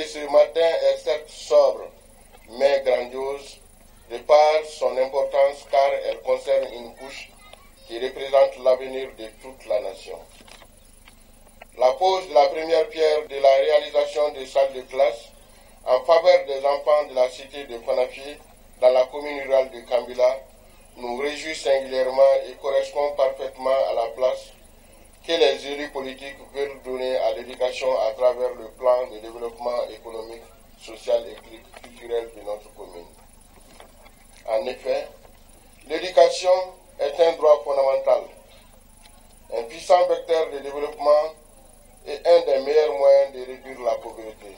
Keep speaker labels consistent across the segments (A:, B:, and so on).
A: ce matin est certes sobre, mais grandiose, de par son importance car elle concerne une couche qui représente l'avenir de toute la nation. La pose de la première pierre de la réalisation des salles de classe en faveur des enfants de la cité de Konafie dans la commune rurale de Kambila nous réjouit singulièrement et correspond parfaitement à la place que les élus politiques veulent donner à l'éducation à travers le plan de développement économique, social et culturel de notre commune. En effet, l'éducation est un droit fondamental, un puissant vecteur de développement et un des meilleurs moyens de réduire la pauvreté,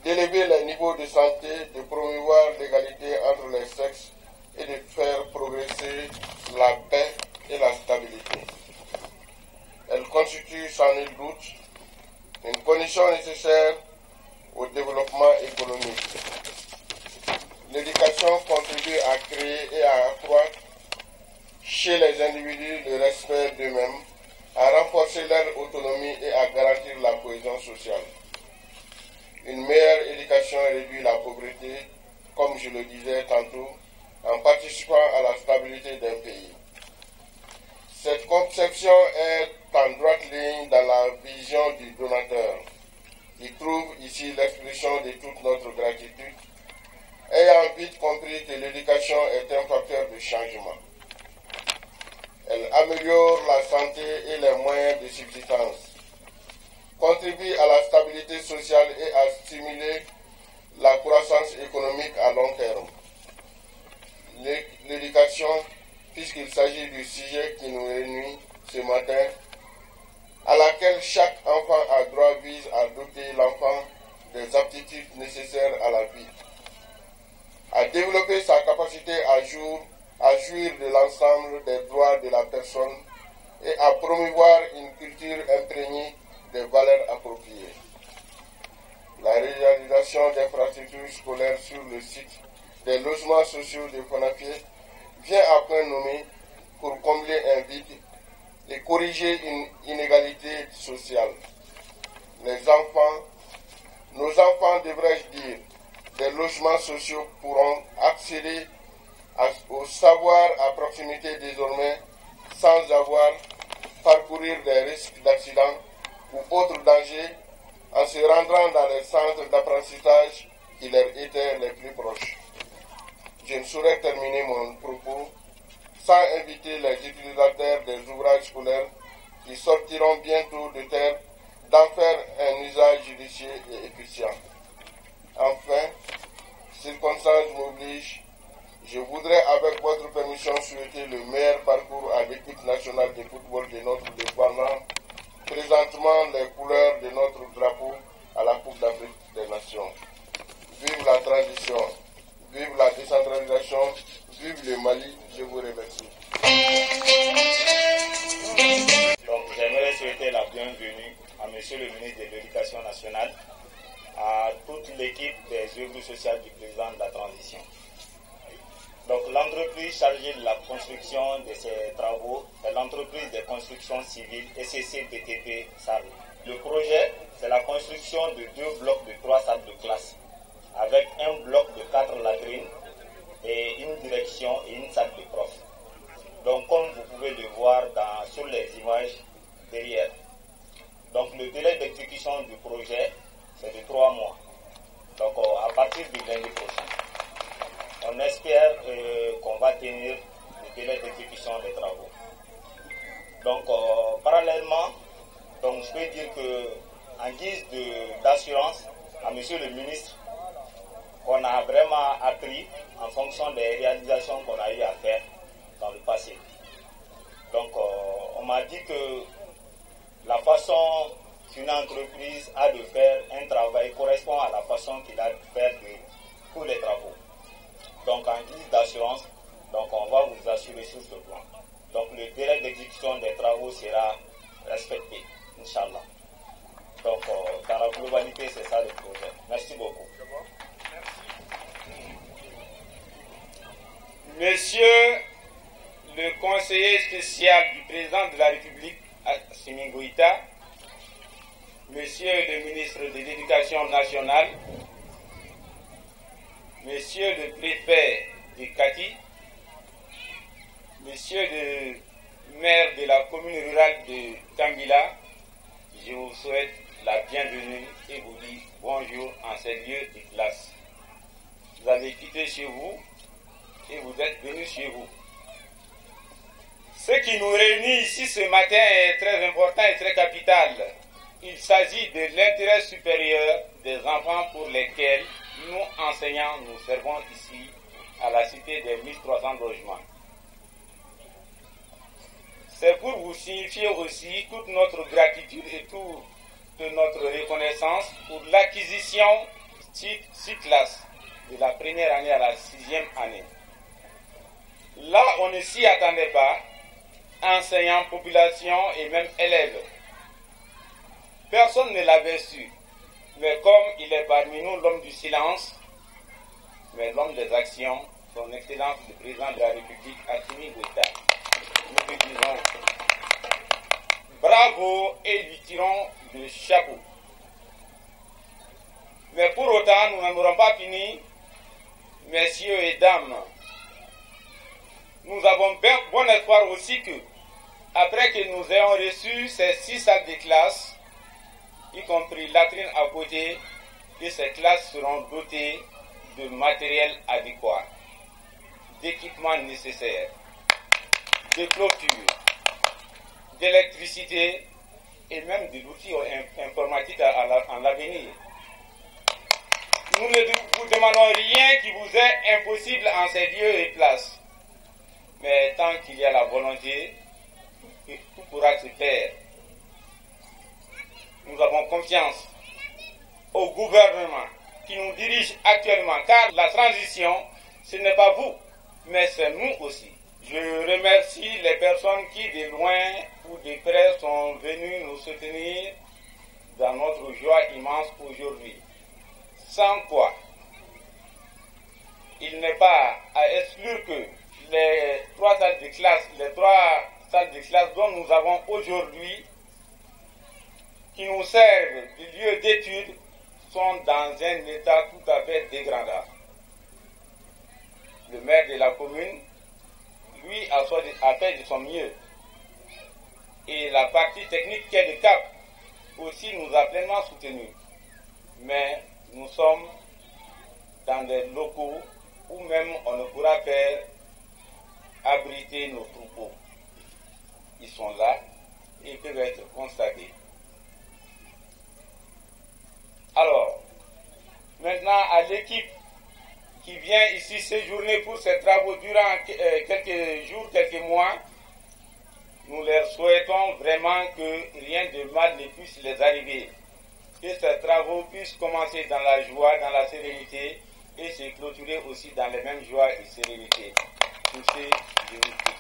A: d'élever les niveaux de santé, de promouvoir l'égalité entre les sexes et de faire progresser la paix et la stabilité. Elle constitue sans nul doute une condition nécessaire au développement économique. L'éducation contribue à créer et à accroître chez les individus le respect d'eux-mêmes, à renforcer leur autonomie et à garantir la cohésion sociale. Une meilleure éducation réduit la pauvreté, comme je le disais tantôt, en participant à la stabilité d'un pays. Cette conception est en droite ligne dans la vision du donateur, qui trouve ici l'expression de toute notre gratitude, ayant vite compris que l'éducation est un facteur de changement. Elle améliore la santé et les moyens de subsistance, contribue à la stabilité sociale et à stimuler la croissance économique à long terme. L'éducation, puisqu'il s'agit du sujet qui nous réunit ce matin, à laquelle chaque enfant a droit, vise à doter l'enfant des aptitudes nécessaires à la vie, à développer sa capacité à jouir de l'ensemble des droits de la personne et à promouvoir une culture imprégnée des valeurs appropriées. La réalisation d'infrastructures scolaires sur le site des logements sociaux de Konafie vient à point nommé pour combler un vide et corriger une inégalité sociale. Nos enfants, devrais-je dire, des logements sociaux pourront accéder au savoir à proximité désormais sans avoir parcourir des risques d'accident ou autres dangers en se rendant dans les centres d'apprentissage qui leur étaient les plus proches. Je ne saurais terminer mon propos sans inviter les utilisateurs des ouvrages scolaires qui sortiront bientôt de terre d'en faire un usage judicieux et efficient. Enfin, circonstances m'obligent, je voudrais avec votre permission souhaiter le meilleur parcours à l'équipe nationale de football de notre département, présentement les couleurs de notre drapeau à la Coupe d'Afrique des Nations. Vive la transition, vive la décentralisation, vive le Mali, je vous remercie.
B: Donc j'aimerais souhaiter la bienvenue à Monsieur le ministre de l'Éducation nationale, à toute l'équipe des œuvres sociales du président de la transition. Donc l'entreprise chargée de la construction de ces travaux est l'entreprise de construction civile SCC-BTP Sarl. Le projet, c'est la construction de 2 blocs de 3 salles de classe, avec un bloc de 4 latrines et une direction et une salle de prof. Donc comme vous pouvez le voir sur les images derrière. Donc le délai d'exécution du projet, c'est de 3 mois. Donc à partir du lundi prochain. On espère qu'on va tenir le délai d'exécution des travaux. Donc, parallèlement, je peux dire qu'en guise d'assurance à Monsieur le ministre, on a vraiment appris en fonction des réalisations qu'on a eu à faire dans le passé. Donc, on m'a dit que la façon qu'une entreprise a de faire un travail correspond à la façon qu'il a de faire tous les travaux. Donc en guise d'assurance, on va vous assurer sur ce plan. Donc le délai d'exécution des travaux sera respecté, Inch'Allah. Donc dans la globalité, c'est ça le projet. Merci beaucoup.
C: Monsieur le conseiller spécial du président de la République, Assimi Goïta, Monsieur Monsieur le ministre de l'Éducation nationale, Monsieur le préfet de Kati, Monsieur le maire de la commune rurale de Kambila, je vous souhaite la bienvenue et vous dis bonjour en ces lieux de classe. Vous avez quitté chez vous et vous êtes venus chez vous. Ce qui nous réunit ici ce matin est très important et très capital. Il s'agit de l'intérêt supérieur des enfants pour lesquels nous, enseignants, nous servons ici à la cité des 1300 logements. C'est pour vous signifier aussi toute notre gratitude et toute notre reconnaissance pour l'acquisition de 6 classes de la première année à la 6e année. Là, on ne s'y attendait pas, enseignants, population et même élèves. Personne ne l'avait su, mais comme il est parmi nous l'homme du silence, mais l'homme des actions, son Excellence le Président de la République, Assimi Goïta, nous lui disons bravo et lui tirons le chapeau. Mais pour autant, nous n'aurons pas fini, messieurs et dames. Nous avons bon espoir aussi que, après que nous ayons reçu ces 6 salles de classe, y compris latrines à côté, que ces classes seront dotées de matériel adéquat, d'équipements nécessaires, de clôtures, d'électricité et même de l'outil informatique en l'avenir. Nous ne vous demandons rien qui vous est impossible en ces lieux et places. Mais tant qu'il y a la volonté, tout pourra se faire. Nous avons confiance au gouvernement qui nous dirige actuellement, car la transition, ce n'est pas vous, mais c'est nous aussi. Je remercie les personnes qui, de loin ou de près, sont venues nous soutenir dans notre joie immense aujourd'hui. Sans quoi, il n'est pas à exclure que les 3 salles de classe dont nous avons aujourd'hui, qui nous servent de lieu d'études, sont dans un état tout à fait dégradant. Le maire de la commune, lui, a fait de son mieux. Et la partie technique qui est de CAP aussi nous a pleinement soutenus. Mais nous sommes dans des locaux où même on ne pourra faire abriter nos troupeaux. Ils sont là et ils peuvent être constatés. Alors, maintenant à l'équipe qui vient ici séjourner pour ces travaux durant quelques jours, quelques mois, nous leur souhaitons vraiment que rien de mal ne puisse les arriver. Que ces travaux puissent commencer dans la joie, dans la sérénité et se clôturer aussi dans les mêmes joies et sérénité. Touché, je vous prie.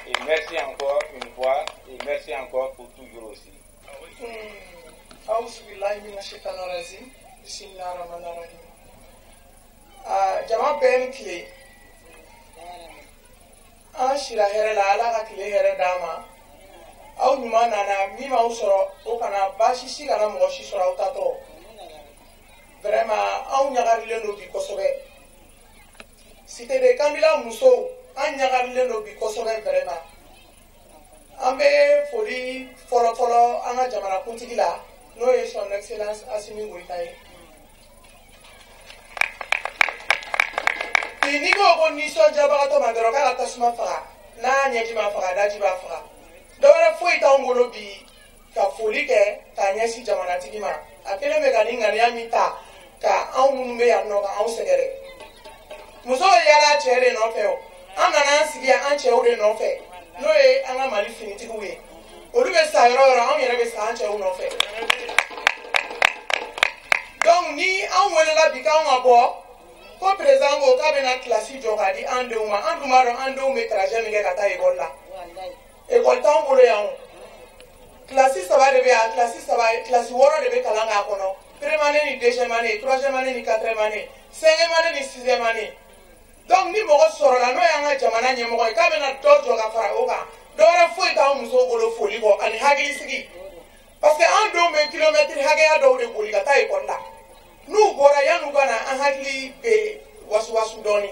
C: Et merci encore une fois et merci encore pour toujours aussi.
D: Jama ben kile an shira hɛrɛ la ala ka kile hɛrɛ d'a ma aw ɲuman nana min m'aw sɔrɔ o kana baasi si kana mɔgɔ si sɔrɔ aw tatɔ vraiment aw ɲagarilen do bi kosɛbɛ cité de Kambila musow an ɲagarilen do bi kosɛbɛ vraiment an bɛ foli fɔlɔfɔlɔ an ka jamanakuntigi la n'o ye son excellence Assimi Goïta ye. N'i ko ko nisɔndiyabagatɔ ma dɔrɔn k'a ka tasuma faga n'a ɲɛji ma faga daji b'a faga dɔ wɛrɛ foyi t'anw bolo bi ka foli kɛ k'a ɲɛsin jamanatigi ma a kelen bɛ ka ni ŋaniya min ta ka anw minnu bɛ yan nɔ ka anw sɛgɛrɛ musow ye yaala cɛ de nɔfɛ o an nana an sigi yan an cɛw de nɔfɛ n'o ye an ka Mali finitigiw ye olu bɛ sa yɔrɔ o yɔrɔ anw yɛrɛ bɛ sa an cɛw nɔfɛ donc ni anw welela bi k'anw ka bɔ ko président ko k'a bɛna kilasi jɔ k'a di an denw ma an dun b'a dɔn an denw bɛ trajet min kɛ ka taa école la école t'anw bolo yan o kilasi 3 de bɛ yan kilasi 6 de bɛ kalan k'a kɔnɔ première année ni deuxième année troisième année ni quatrième année cinquième année ni sixième année donc ni mɔgɔ sɔrɔla n'o y'an ka jamana ɲɛmɔgɔ ye k'a bɛna dɔ jɔ ka fara o kan dɔ wɛrɛ foyi t'anw musow bolo foli kɔ ani hakilisigi parce que an dɔw bɛ kilomɛtiri hakɛya dɔw de boli ka taa ekɔli la n'u bɔra yan'u ka na an hakili bɛ wasuwasu dɔɔni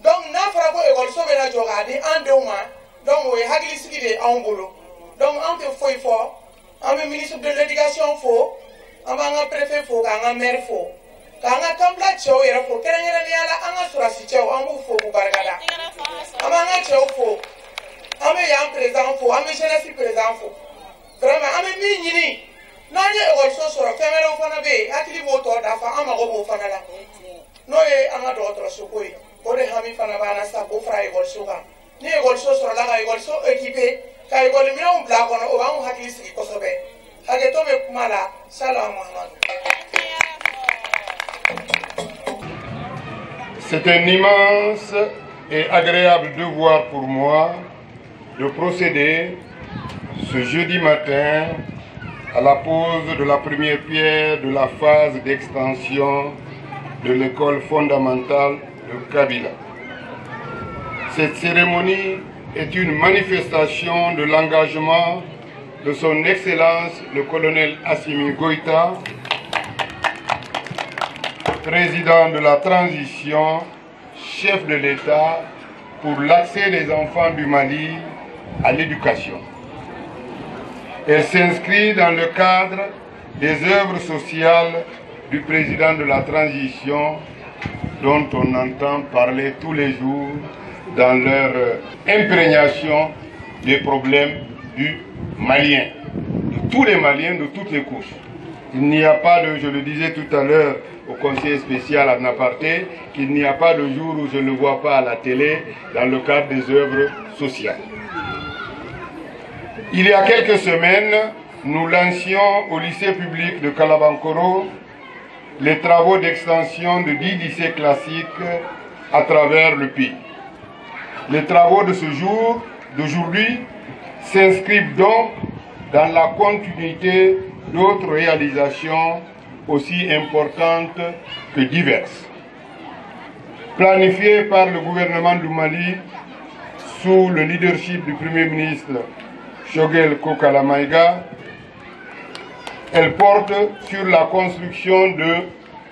D: donc n'a fɔra ko ekɔliso bɛ na jɔ k'a di an denw ma donc o ye hakilisigi de anw bolo donc anw tɛ foyi fɔ an bɛ ministre de l'éducation fo an b'an ka préfet fo k'an ka maire fo k'an ka kanbila cɛw yɛrɛ fo kɛrɛnkɛrɛnnenya la an ka surasi cɛw an b'u fo k'u barikada an b'an ka cɛw fo an bɛ yan président fo an bɛ jeunesse président fo vraiment an bɛ min ɲini n'an ye ekɔliso sɔrɔ fɛn wɛrɛw fana bɛ yen hakili b'o tɔ dafa an mago b'o fana la n'o ye an ka dɔgɔtɔrɔso ko ye o de hami fana b'an na sa k'o fara ekɔliso kan ni ekɔliso sɔrɔla ka ekɔliso équipé ka ekɔli minɛnw bila a kɔnɔ o b'anw hakili sigi kosɛbɛ hakɛto bɛ kuma la Salam Mahamadu.
A: C'est un immense et agréable devoir pour moi de procéder ce jeudi matin à la pose de la première pierre de la phase d'extension de l'école fondamentale de Kabila. Cette cérémonie est une manifestation de l'engagement de son Excellence le colonel Assimi Goïta, président de la transition, chef de l'État pour l'accès des enfants du Mali à l'éducation. Elle s'inscrit dans le cadre des œuvres sociales du président de la transition dont on entend parler tous les jours dans leur imprégnation des problèmes du Malien, de tous les Maliens, de toutes les couches. Il n'y a pas de, je le disais tout à l'heure au conseiller spécial à Naparté, qu'il n'y a pas de jour où je ne le vois pas à la télé dans le cadre des œuvres sociales. Il y a quelques semaines, nous lancions au lycée public de Kalabankoro les travaux d'extension de 10 lycées classiques à travers le pays. Les travaux de ce jour, d'aujourd'hui, s'inscrivent donc dans la continuité d'autres réalisations aussi importantes que diverses. Planifiées par le gouvernement du Mali sous le leadership du Premier ministre Shogel Kokalamaïga, elle porte sur la construction de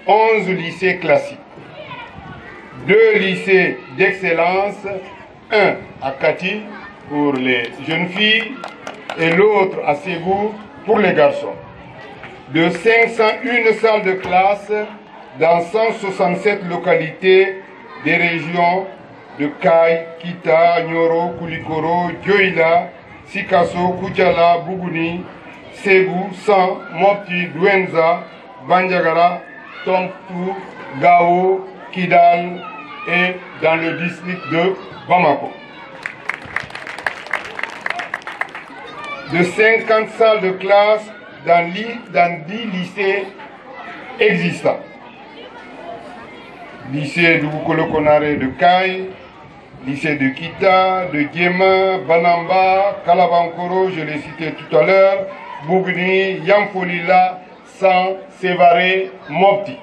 A: 11 lycées classiques, 2 lycées d'excellence, un à Kati pour les jeunes filles et l'autre à Ségou pour les garçons, de 501 salles de classe dans 167 localités des régions de Kay, Kita, Nyoro, Koulikoro, Dioïla, Sikasso, Koutiala, Bougouni, Ségou, San, Mopti, Douenza, Bandiagara, Tombouctou, Gao, Kidal et dans le district de Bamako. De 50 salles de classe dans 10 lycées existants. Lycée de Boukolo-Konaré de Kay, lycée de Kita, de Guéma, Banamba, Kalabankoro, je l'ai cité tout à l'heure, Bougni, Yamfolila, San, Sévaré, Mopti.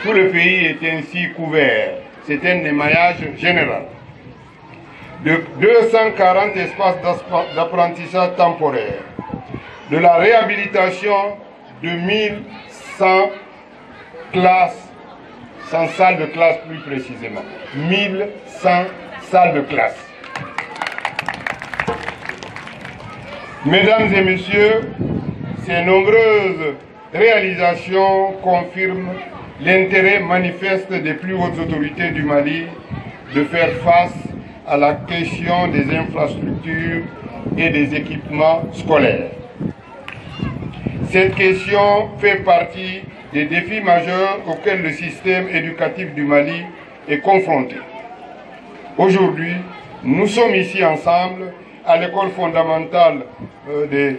A: Tout le pays est ainsi couvert. C'est un émaillage général. De 240 espaces d'apprentissage temporaire, de la réhabilitation de 1100 classes, 100 salles de classe plus précisément, 1100 salles de classe. Mesdames et messieurs, ces nombreuses réalisations confirment l'intérêt manifeste des plus hautes autorités du Mali de faire face à la question des infrastructures et des équipements scolaires. Cette question fait partie des défis majeurs auxquels le système éducatif du Mali est confronté. Aujourd'hui, nous sommes ici ensemble à l'école fondamentale des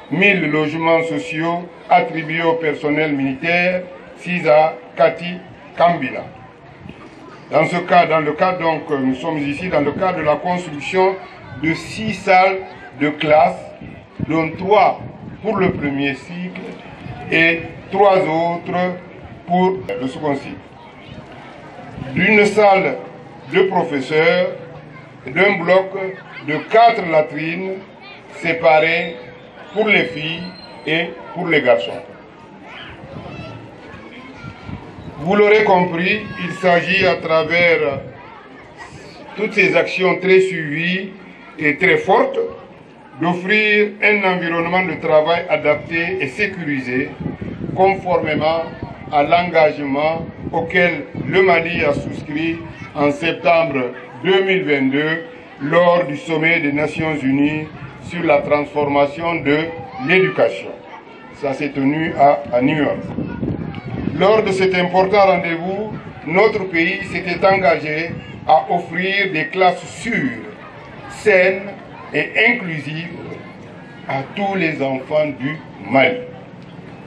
A: 1000 logements sociaux attribués au personnel militaire, Sisa Kati Kambila. Dans ce cas, donc, nous sommes ici dans le cadre de la construction de 6 salles de classe, dont 3 pour le premier cycle et 3 autres pour le second cycle. D'une salle de professeurs, d'un bloc de 4 latrines séparées
E: pour les filles et pour les garçons. Vous l'aurez compris, il s'agit à travers toutes ces actions très suivies et très fortes d'offrir un environnement de travail adapté et sécurisé conformément à l'engagement auquel le Mali a souscrit en septembre 2022 lors du sommet des Nations Unies sur la transformation de l'éducation. Ça s'est tenu à New York. Lors de cet important rendez-vous, notre pays s'était engagé à offrir des classes sûres, saines et inclusives à tous les enfants du Mali.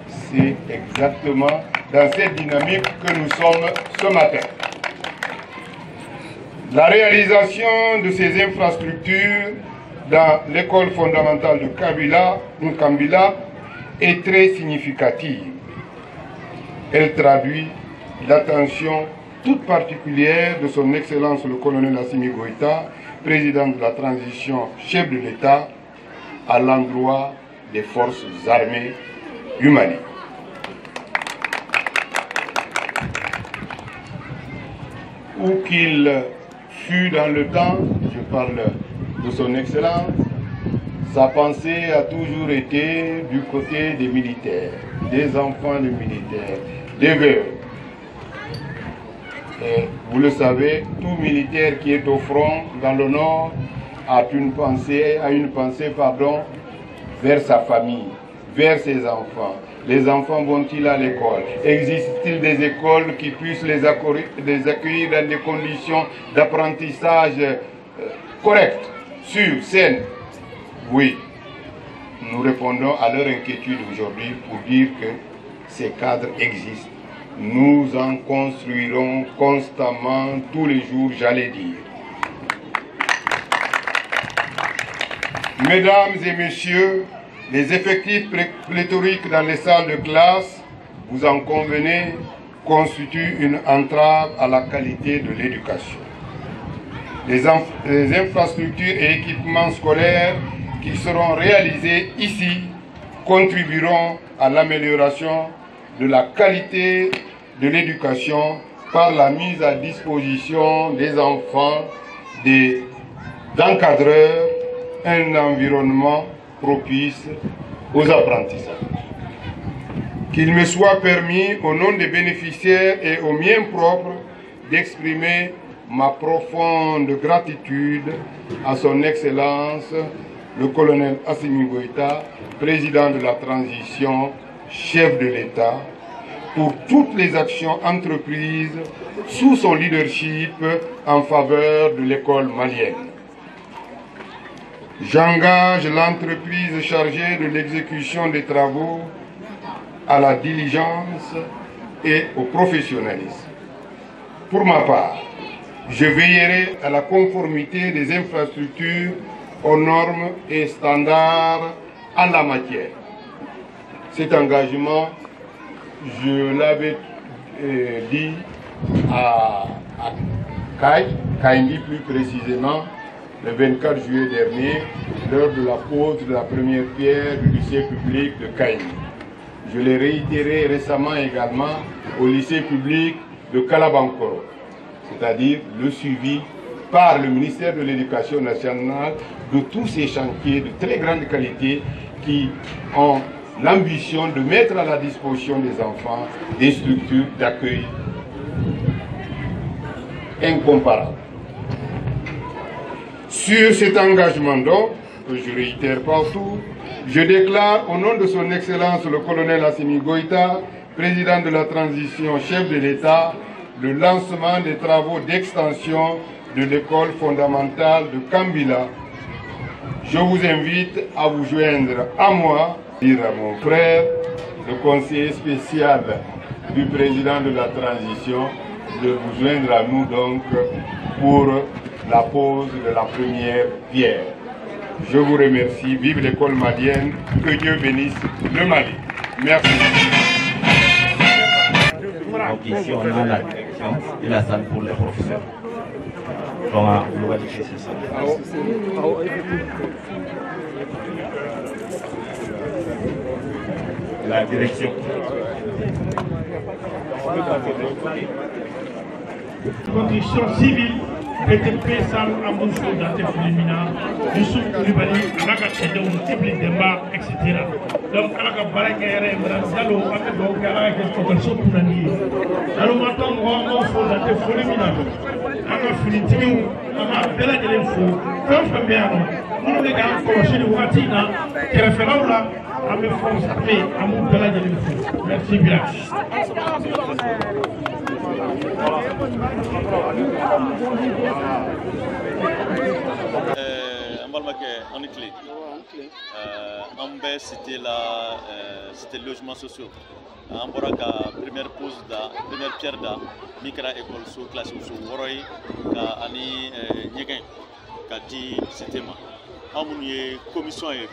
E: C'est exactement dans cette dynamique que nous sommes ce matin. La réalisation de ces infrastructures dans l'école fondamentale de Kambila est très significative. Elle traduit l'attention toute particulière de son Excellence le colonel Assimi Goïta, président de la transition, chef de l'État, à l'endroit des forces armées du Mali. Où qu'il fut dans le temps, je parle de son Excellence, sa pensée a toujours été du côté des militaires, des enfants des militaires, des veuves. Et vous le savez, tout militaire qui est au front dans le Nord a une pensée vers sa famille, vers ses enfants. Les enfants vont-ils à l'école? Existe-t-il des écoles qui puissent les accueillir dans des conditions d'apprentissage correctes, sûres, saines? Oui, nous répondons à leur inquiétude aujourd'hui pour dire que ces cadres existent. Nous en construirons constamment, tous les jours, j'allais dire. Mesdames et messieurs, les effectifs pléthoriques dans les salles de classe, vous en convenez, constituent une entrave à la qualité de l'éducation. Les infrastructures et équipements scolaires qui seront réalisés ici contribueront à l'amélioration de la qualité de l'éducation par la mise à disposition des enfants, des encadreurs, un environnement propice aux apprentissages. Qu'il me soit permis, au nom des bénéficiaires et au mien propre, d'exprimer ma profonde gratitude à son Excellence, le colonel Assimi Goïta, président de la transition, chef de l'État, pour toutes les actions entreprises sous son leadership en faveur de l'école malienne. J'engage l'entreprise chargée de l'exécution des travaux à la diligence et au professionnalisme. Pour ma part, je veillerai à la conformité des infrastructures aux normes et standards en la matière. Cet engagement, je l'avais dit à Kaindi plus précisément, le 24 juillet dernier, lors de la pose de la première pierre du lycée public de Kaindi. Je l'ai réitéré récemment également au lycée public de Kalabankoro, c'est-à-dire le suivi par le ministère de l'Éducation nationale de tous ces chantiers de très grande qualité qui ont l'ambition de mettre à la disposition des enfants des structures d'accueil incomparables. Sur cet engagement donc, que je réitère partout, je déclare au nom de son Excellence le colonel Assimi Goïta, président de la transition, chef de l'État, le lancement des travaux d'extension de l'école fondamentale de Kambila. Je vous invite à vous joindre à moi, dire à mon frère, le conseiller spécial du président de la transition, de vous joindre à nous donc pour la pose de la première pierre. Je vous remercie. Vive l'école malienne. Que Dieu bénisse le Mali. Merci.
F: Donc ici on a la direction et la salle pour les professeurs. Donc on va laisser ça. la direction.
G: Conditions civiles, BTP Sam Amoussou Dante Fémina, Youssouf Koulibaly, Naka Tedou, Tibli Demba, etc. Donc, à la Baraka, Diallo, Akedo, Gara, Kespokalso Pounani. Alors, maintenant, on va faire Dante Fémina. Aka Filitiou, Aka Bella de l'Info, François Béano, nous les gars, Koloché de Watina, qui est référent là, à mes forces armées, à mon Bella de l'Info. Merci bien.
H: On est clé. C'était les logements sociaux. On a première pause, première pierre da micro école sous classe sous Woroy, ani Nyegen, qui c'était moi. On a commission et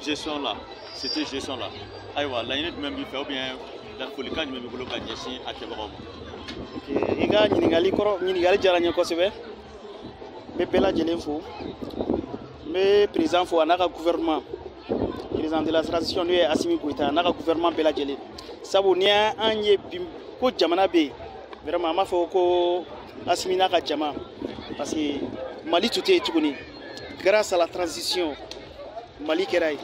H: gestion là, c'était gestion là. Aïwa, la unité même il fait bien la folie quand même bloqué gestion à Kébrom.
I: Iga ñinigali jaranya ko sebe be bela jelen fo me président fo anaka gouvernement président de la transition lui Assimi Goïta anaka gouvernement bela jelen sabu ni anye ko jamana be vraiment ma fo ko Assimi naka jama parce que Mali tout est tuguni grâce à la transition Mali keray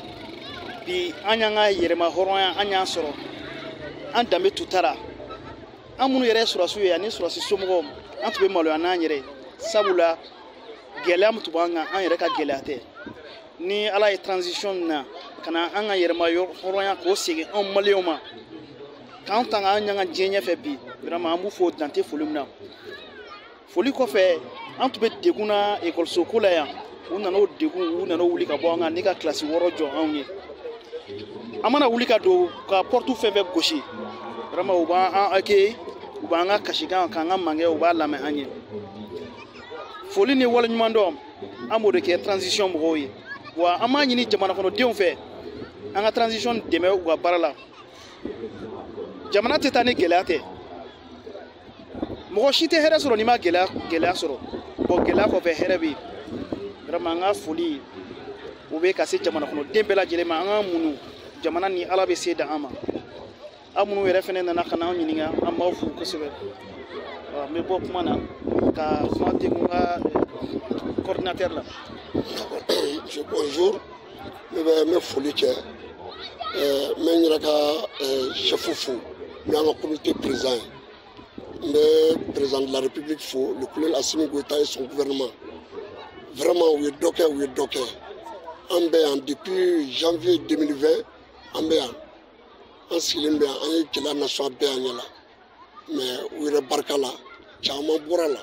I: bi anyanga yerema horoya anya soro andame tutara amunu yɛrɛ surasiw ye ani surasi somɔgɔw an tun bɛ maloya n'an yɛrɛ sabula gɛlɛya min tun b'an kan an yɛrɛ ka gɛlɛya tɛ ni ala ye transition na ka na an ka yɛrɛma hɔrɔnya k'o segin anw maliyɛnw ma k'an tanga an ɲanga diɲɛ ɲɛfɛ bi vraiment an b'u fo dante foli min na foli kɔfɛ an tun bɛ degun na ekɔliso ko la yan u nana o degun u nana wuli ka bɔ an kan ni ka kilasi 6 jɔ anw ye an mana wuli ka don ka porte fɛn fɛn gosi vraiment u b'an accueillir u b'an ka kasikan k'an ka mangɛ u b'a lamɛn an ye foli ni waleɲuman dɔn an b'o de kɛ transition mɔgɔw ye wa an b'a ɲini jamana kɔnɔdenw fɛ an ka transition dɛmɛ u ka baara la jamana tɛ taa ni gɛlɛya tɛ mɔgɔ si tɛ hɛrɛ sɔrɔ n'i ma gɛlɛya sɔrɔ bon gɛlɛya kɔfɛ hɛrɛ bɛ yen vraiment an ka foli o bɛ ka se jamana kɔnɔden bɛɛ lajɛlen ma an ka munu jamana ni ala bɛ se da an ma an minnu yɛrɛ fɛnɛ nana ka na an ɲininka an b'aw fo kosɛbɛ n bɛ bɔ kuma na ka kuma di n ka coordinateur la.
J: Bonjour, n bɛ foli kɛ n bɛ n yɛrɛ ka chef fo n'o y'an ka comité président ye n bɛ président de la république fo le colonel Assimi Goïta et son gouvernement vraiment u ye dɔ kɛ an bɛ yan depuis janvier 2020 an bɛ yan an sigilen bɛ yan an ye gɛlɛya nasɔn bɛɛ an ɲɛ la mais u yɛrɛ barika la caman bɔra la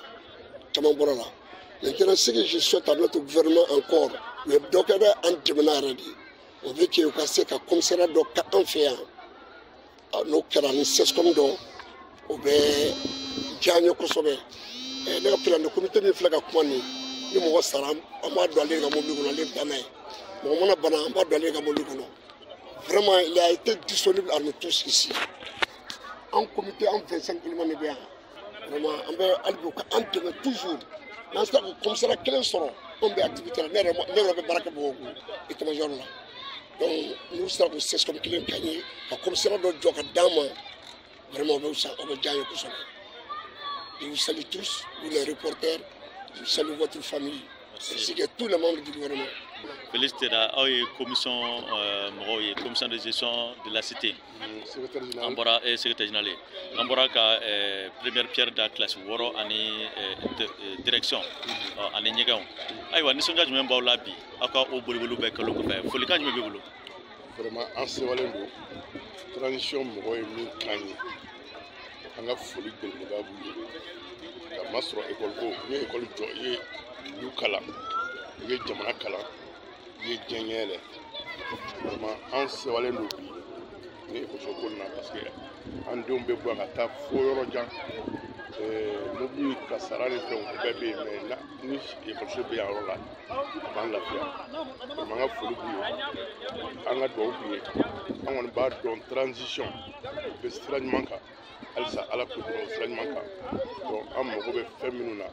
J: maintenant ce que je souhaite à notre gouvernement encore u ye dɔ kɛ dɛ an dɛmɛna yɛrɛ de on veut que u ka se ka commissariat dɔ kɛ an fɛ yan n'o kɛra ni CESCOM dɔ o bɛ diya an ye kosɛbɛ ne ka président de comité min filɛ ka kuma nin ni mɔgɔ sara an b'a don ale ka mobili kɔnɔ ale bɛ taa n'a ye mɔgɔ mana bana an b'a don ale ka mobili kɔnɔ vraiment il a été disponible à nous tous ici en comité en 25 éléments de bien vraiment on va aller en demain toujours dans ce commissariat quel sera on va activité là ne va baraka beaucoup et comme genre là donc nous sommes c'est comme qu'il est gagné à commissariat de Joka Dama vraiment on va gagner tout ça et vous saluez tous vous les reporters vous saluez votre famille ainsi que tous les membres du gouvernement.
H: Félicité à la commission de gestion de la cité. Ambora et secrétaire général. Ambora ka première pierre de la classe Woro ani direction ani Nyegao. Aïwa ni sonja jumɛn b'aw la bi aw ka o boliboliw bɛɛ kalo kɔfɛ folikan jumɛn b'i bolo.
A: Vraiment an sewalen don transition mɔgɔ ye min kan ye an ka foli belebeleba b'u ye ka masɔrɔ école ko u ye école jɔ i ye du kalan u ye jamana kalan u ye diɲɛ yɛlɛ vraiment an sewalen don bi ni école ko na parce que an denw bɛ bɔ ka taa fo yɔrɔ jan mobili ka sara ni fɛnw bɛɛ bɛ yen mais ni école bɛ yan yɔrɔ la a b'an lafiya vraiment an ka foli b'u ye an ka dugawu b'u ye an kɔni b'a dɔn transition u bɛ sira ɲuman kan halisa ala k'u dɛmɛ o sira ɲuman kan donc an mago bɛ fɛn minnu na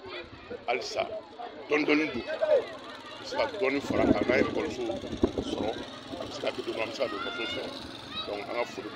A: halisa dɔɔni don a bɛ se ka dɔɔni fara kan n'a ye école sɔrɔ a bɛ se ka kɛ don an bɛ se ka don école sɔrɔ
K: donc an ka foli